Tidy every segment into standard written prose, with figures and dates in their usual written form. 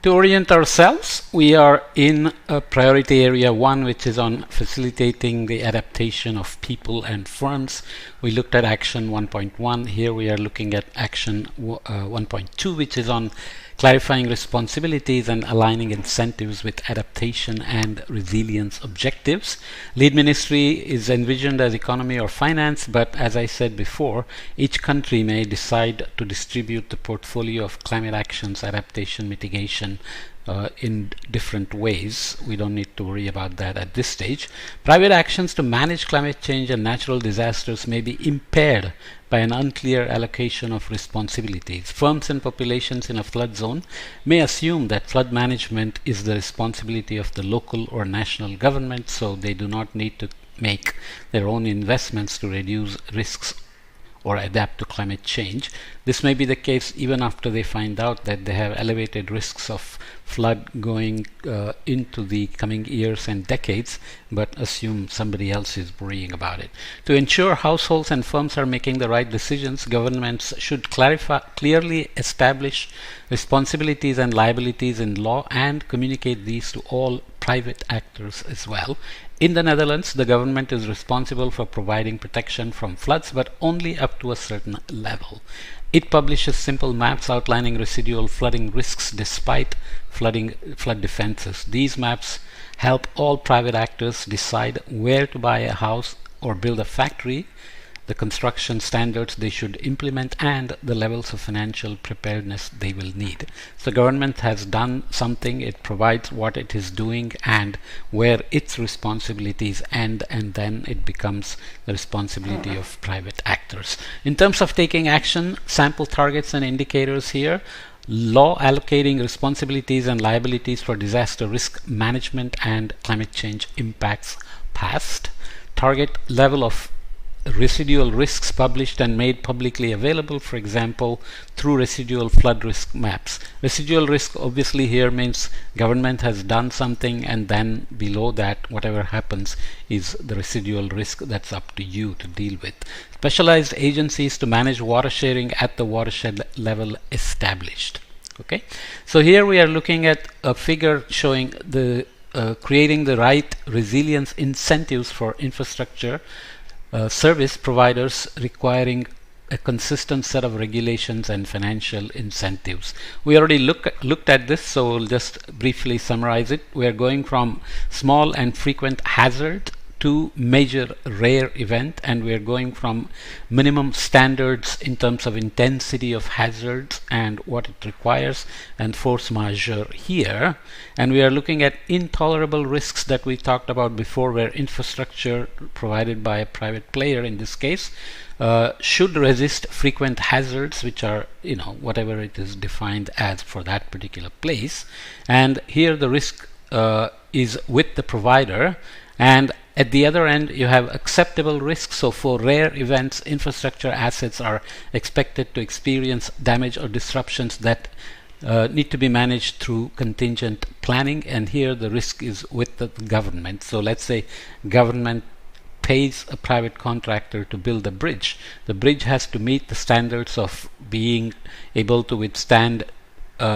To orient ourselves, we are in priority area 1, which is on facilitating the adaptation of people and firms. We looked at action 1.1. Here we are looking at action 1.2, which is on clarifying responsibilities and aligning incentives with adaptation and resilience objectives. Lead ministry is envisioned as economy or finance, but as I said before, each country may decide to distribute the portfolio of climate actions, adaptation, mitigation in different ways. We don't need to worry about that at this stage. Private actions to manage climate change and natural disasters may be impaired by an unclear allocation of responsibilities. Firms and populations in a flood zone may assume that flood management is the responsibility of the local or national government, so they do not need to make their own investments to reduce risks or adapt to climate change. This may be the case even after they find out that they have elevated risks of flood going into the coming years and decades, but assume somebody else is worrying about it. To ensure households and firms are making the right decisions, governments should clearly establish responsibilities and liabilities in law and communicate these to all private actors as well. In the Netherlands, the government is responsible for providing protection from floods, but only up to a certain level. It publishes simple maps outlining residual flooding risks despite flood defenses. These maps help all private actors decide where to buy a house or build a factory, the construction standards they should implement, and the levels of financial preparedness they will need. So government has done something, it provides what it is doing and where its responsibilities end, and then it becomes the responsibility of private actors. In terms of taking action, sample targets and indicators here. Law allocating responsibilities and liabilities for disaster risk management and climate change impacts passed. Target level of residual risks published and made publicly available, for example, through residual flood risk maps. Residual risk obviously here means government has done something, and then below that whatever happens is the residual risk that's up to you to deal with. Specialized agencies to manage water sharing at the watershed level established. Okay, so here we are looking at a figure showing the creating the right resilience incentives for infrastructure service providers requiring a consistent set of regulations and financial incentives. We already looked at this, so we'll just briefly summarize it. We are going from small and frequent hazard to major rare event, and we are going from minimum standards in terms of intensity of hazards and what it requires, and force majeure here. And we are looking at intolerable risks that we talked about before, where infrastructure provided by a private player in this case should resist frequent hazards, which are, whatever it is defined as for that particular place. And here the risk is with the provider, and at the other end you have acceptable risks. So for rare events, infrastructure assets are expected to experience damage or disruptions that need to be managed through contingent planning, and here the risk is with the government. So let's say government pays a private contractor to build a bridge. The bridge has to meet the standards of being able to withstand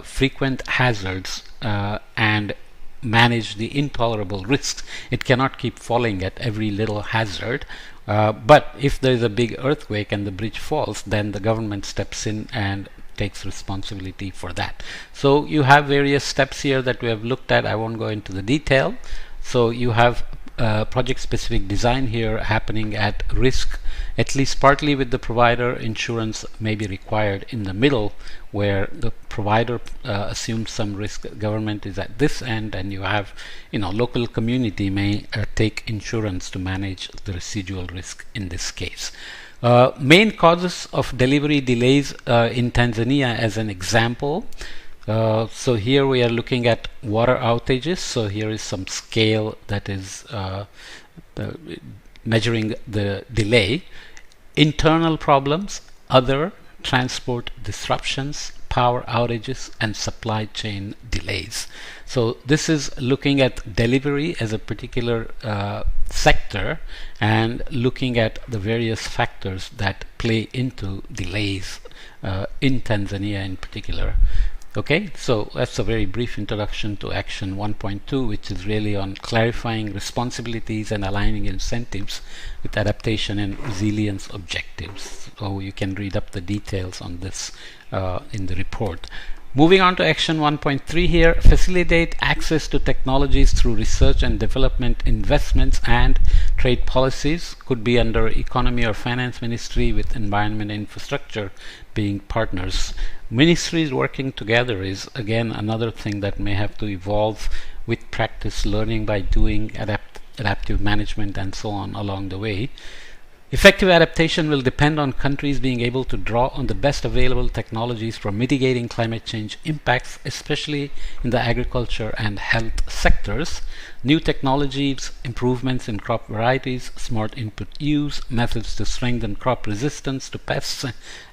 frequent hazards and manage the intolerable risks. It cannot keep falling at every little hazard. But if there is a big earthquake and the bridge falls, then the government steps in and takes responsibility for that. So you have various steps here that we have looked at. I won't go into the detail. So you have project specific design here happening at risk, at least partly with the provider. Insurance may be required in the middle, where the provider assumes some risk. Government is at this end, and you have, local community may take insurance to manage the residual risk in this case. Main causes of delivery delays in Tanzania as an example. So here we are looking at water outages. So here is some scale that is measuring the delay. Internal problems, other transport disruptions, power outages, and supply chain delays. So this is looking at delivery as a particular sector and looking at the various factors that play into delays in Tanzania in particular. Okay, so that's a very brief introduction to Action 1.2, which is really on clarifying responsibilities and aligning incentives with adaptation and resilience objectives. So you can read up the details on this in the report. Moving on to Action 1.3 here, facilitate access to technologies through research and development investments and trade policies. Could be under Economy or Finance Ministry, with Environment and Infrastructure being partners. Ministries working together is again another thing that may have to evolve with practice, learning by doing, adaptive management and so on along the way. Effective adaptation will depend on countries being able to draw on the best available technologies for mitigating climate change impacts, especially in the agriculture and health sectors. New technologies, improvements in crop varieties, smart input use, methods to strengthen crop resistance to pests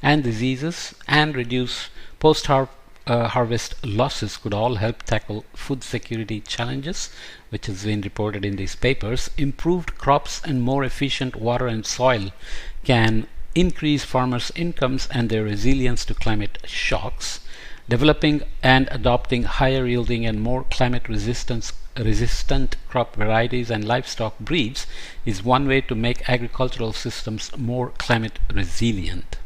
and diseases, and reduce post-harvest losses could all help tackle food security challenges, which has been reported in these papers. Improved crops and more efficient water and soil can increase farmers' incomes and their resilience to climate shocks. Developing and adopting higher yielding and more climate resistant crop varieties and livestock breeds is one way to make agricultural systems more climate resilient.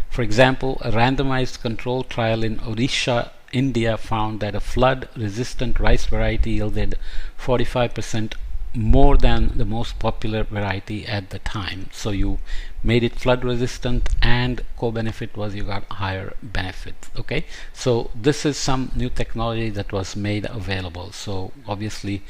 For example, a randomized control trial in Odisha, India found that a flood-resistant rice variety yielded 45% more than the most popular variety at the time. So you made it flood resistant, and co-benefit was you got higher benefits. Okay, so this is some new technology that was made available. So obviously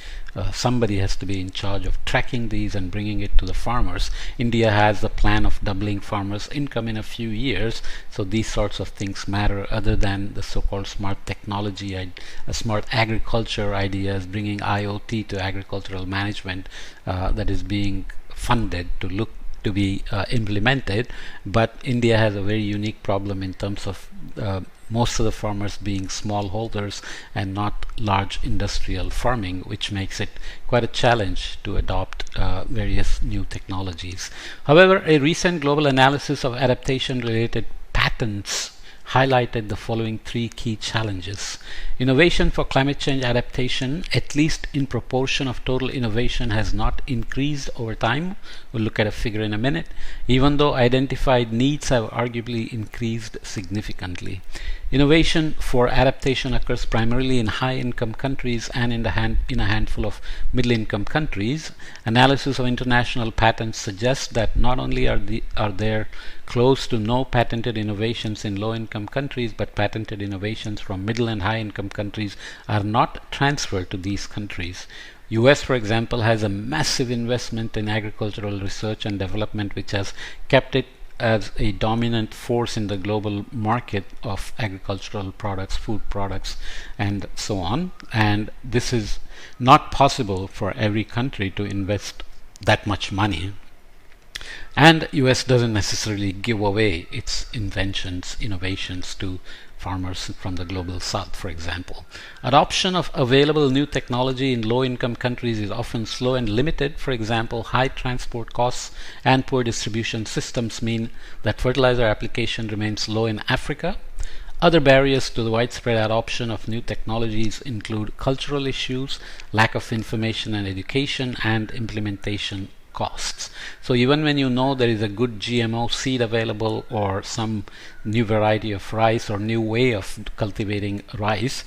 somebody has to be in charge of tracking these and bringing it to the farmers. India has the plan of doubling farmers' income in a few years, so these sorts of things matter, other than the so-called smart technology, smart agriculture ideas, bringing IoT to agricultural management that is being funded to be implemented. But India has a very unique problem in terms of most of the farmers being smallholders and not large industrial farming, which makes it quite a challenge to adopt various new technologies. However, a recent global analysis of adaptation related patents highlighted the following three key challenges. Innovation for climate change adaptation, at least in proportion of total innovation, has not increased over time. We'll look at a figure in a minute, even though identified needs have arguably increased significantly. Innovation for adaptation occurs primarily in high-income countries and in a handful of middle-income countries. Analysis of international patents suggests that not only are there close to no patented innovations in low-income countries, but patented innovations from middle and high-income countries are not transferred to these countries. US, for example, has a massive investment in agricultural research and development, which has kept it as a dominant force in the global market of agricultural products, food products, and so on. And this is not possible for every country to invest that much money. And US doesn't necessarily give away its inventions, innovations to farmers from the global south, for example. Adoption of available new technology in low-income countries is often slow and limited. For example, high transport costs and poor distribution systems mean that fertilizer application remains low in Africa. Other barriers to the widespread adoption of new technologies include cultural issues, lack of information and education, and implementation costs. So even when you know there is a good GMO seed available, or some new variety of rice or new way of cultivating rice,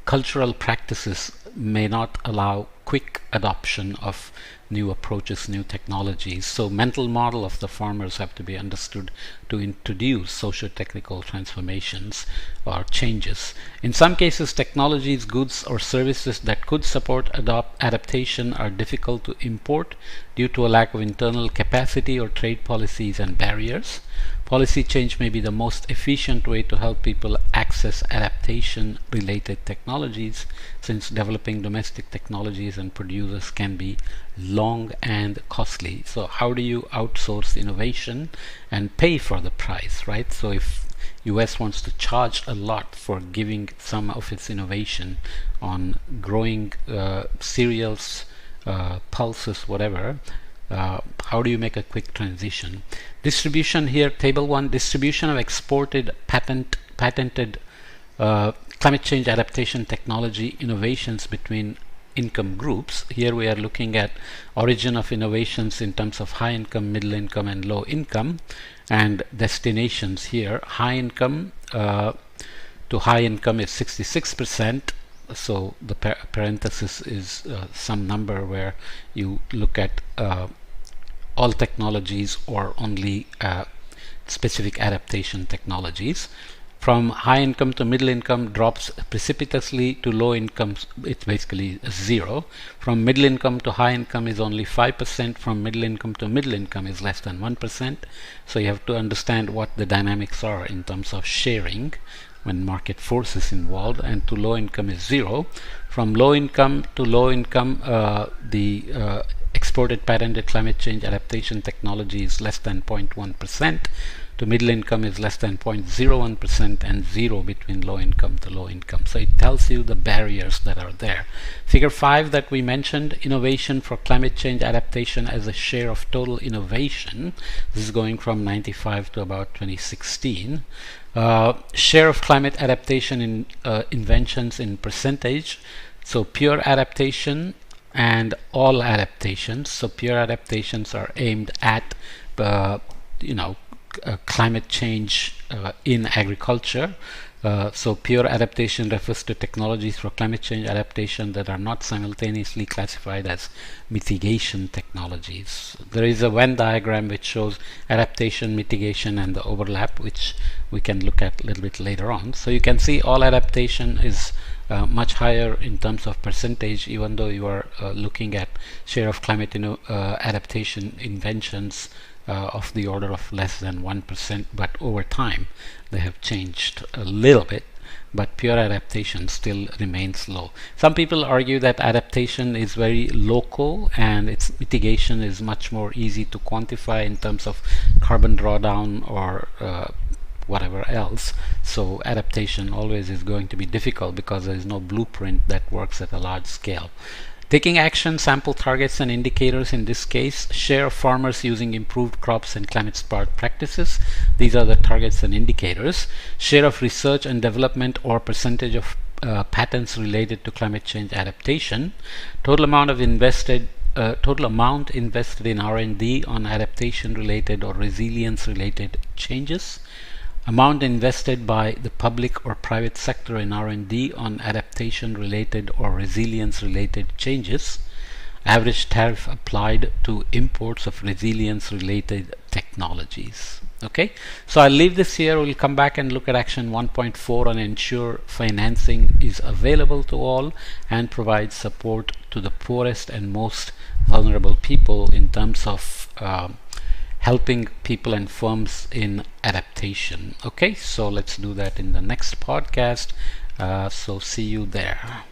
cultural practices may not allow quick adoption of new approaches, new technologies. So mental model of the farmers have to be understood to introduce socio-technical transformations or changes. In some cases, technologies, goods or services that could support adaptation are difficult to import due to a lack of internal capacity or trade policies and barriers. Policy change may be the most efficient way to help people access adaptation-related technologies, since developing domestic technologies and producers can be long and costly. So how do you outsource innovation and pay for the price, right? So if US wants to charge a lot for giving some of its innovation on growing cereals, pulses, whatever, how do you make a quick transition? Distribution here, table 1, distribution of exported patented climate change adaptation technology innovations between income groups. Here we are looking at origin of innovations in terms of high income, middle income, and low income, and destinations here. High income to high income is 66%. So the parenthesis is some number where you look at all technologies or only specific adaptation technologies. From high income to middle income drops precipitously. To low income it's basically zero. From middle income to high income is only 5%. From middle income to middle income is less than 1%. So you have to understand what the dynamics are in terms of sharing when market force is involved. And to low income is zero. From low income to low income, the exported patented climate change adaptation technology is less than 0.1%. To middle income is less than 0.01%, and zero between low income to low income. So it tells you the barriers that are there. Figure 5 that we mentioned, innovation for climate change adaptation as a share of total innovation. This is going from 95 to about 2016. Share of climate adaptation in inventions in percentage. So pure adaptation and all adaptations. So pure adaptations are aimed at climate change in agriculture. So pure adaptation refers to technologies for climate change adaptation that are not simultaneously classified as mitigation technologies. There is a Venn diagram which shows adaptation, mitigation, and the overlap, which we can look at a little bit later on. So you can see all adaptation is much higher in terms of percentage, even though you are looking at share of climate adaptation inventions of the order of less than 1%, but over time they have changed a little bit, but pure adaptation still remains low. Some people argue that adaptation is very local and its mitigation is much more easy to quantify in terms of carbon drawdown or whatever else. So adaptation always is going to be difficult because there is no blueprint that works at a large scale. Taking action, sample targets and indicators. In this case, share of farmers using improved crops and climate smart practices. These are the targets and indicators. Share of research and development or percentage of patents related to climate change adaptation. Total amount invested in R&D on adaptation related or resilience related changes. Amount invested by the public or private sector in R&D on adaptation related or resilience related changes. Average tariff applied to imports of resilience related technologies. Okay, so I'll leave this here. We'll come back and look at action 1.4 on ensure financing is available to all and provide support to the poorest and most vulnerable people in terms of helping people and firms in adaptation. Okay, so let's do that in the next podcast. So see you there.